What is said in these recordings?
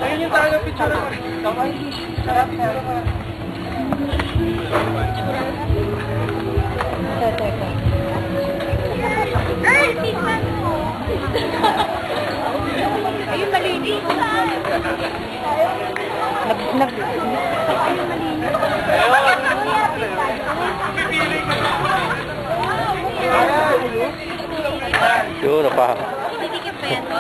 Ayun yung talaga picture mo. Sarap picture mo. Ayun, malinis. Yun, apa? Hindi ka peto.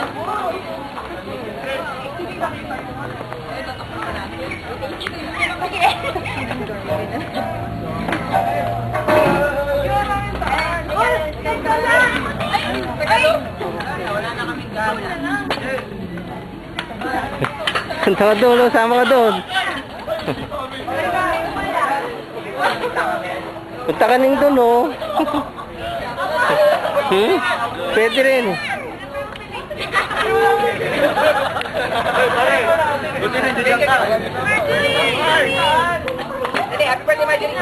Punta ka doon, sama ka doon. Punta ka ning doon, oh. Pwede rin. Buti na dyan ka. Dali, happy birthday, Marjorie.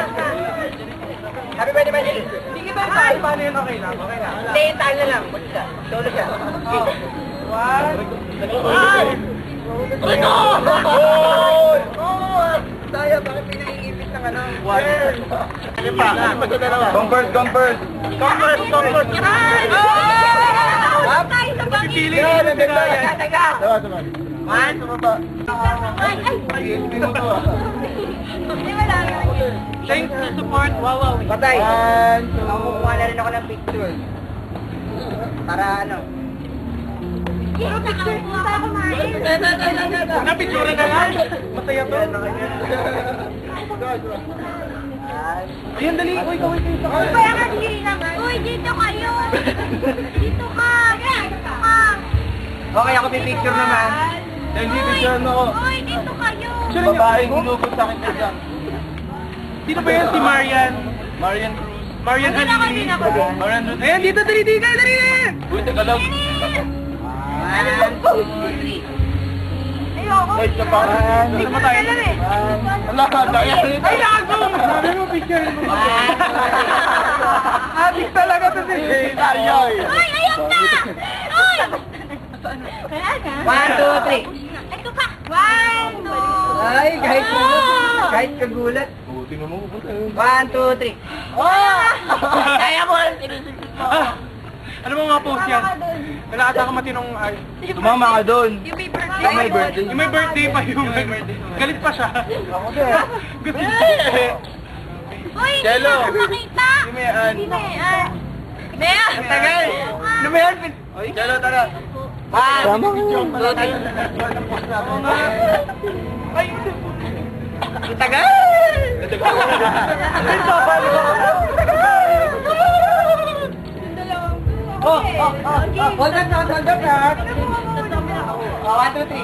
Happy birthday, Marjorie. Sige ba, paano yun? Okay lang, okay lang. Hindi, tayo na lang. Buti siya. Solo siya. One. Ano? Tayo, bakit pinaiipit ng ano? One. Ano pa? Comfort. Comfort. Pipili ka na nila. Taga. Man, sumaba. Thanks to support. Wow. Patay. Kukuha na rin ako ng picture. Para ano? Pero picture mo sa ako, Martin. Napicture na lang. Masaya to. Ayan, dali. Uy, kawin kayo. Uy, kaya ka hindi naman. Uy, dito kayo. Dito ka. Okay, ako pipicture naman. Hindi, picture na ako. Uy, dito kayo. Babaeng ginugot sa akin na dyan. Sino ba yan? Si Marian. Marian Cruz. Marian Halili. Marian Cruz. Ayan, dito, dali. Uy, teka lang. Ano ba po? Ayoko. Ay, sa pangalan. Hindi mo tayo. Ala, daya. Ay, lago! Sabi mo, picture mo. Adik talaga to si Ayoy. Uy, ayaw ka! Uy! Kaya ka? 1, 2, 3. Ito pa. 1, 2. Ay, kahit kagulat. Tingnan mo. 1, 2, 3. Kaya mo. Ano mo mga post yan? Nalakata ka matinong ay. Tumama ka doon. Yung may birthday. Yung may birthday pa yung galit pa siya. Ako din. Uy, hindi Jello. na ako makita. Yung mayan. Hindi mayan. Mayan. Tagal. Ano mayan? Jello, tara. Tama ka. Ay, tagal. Hold up. 1, 2, 3.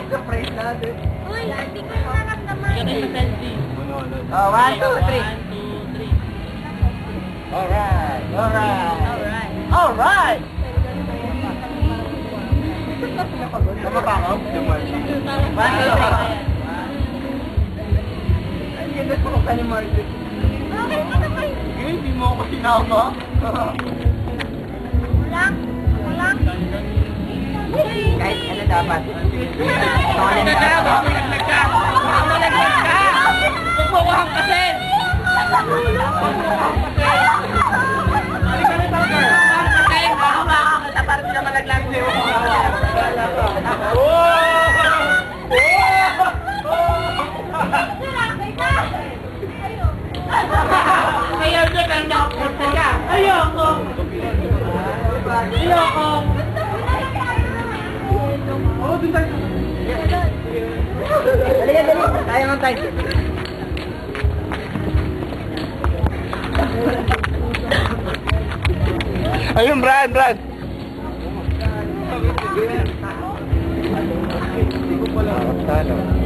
Surprise natin. Uy, hindi ko naramdaman. 1, 2, 3. Alright. Tama ba ako? 1, 2, 3. Ang ganda ko ka ni Marjorie. Hindi mo ako sinama. Walang. Kahit ano dapat. Magmawahang kasi! Parang sila malaglag sa'yo. Ayaw siya pero nakapunta siya. Ayoko. Oo, dun tayo. Dali. Tayo nga tayo. Ayun, Brad. Sa ano?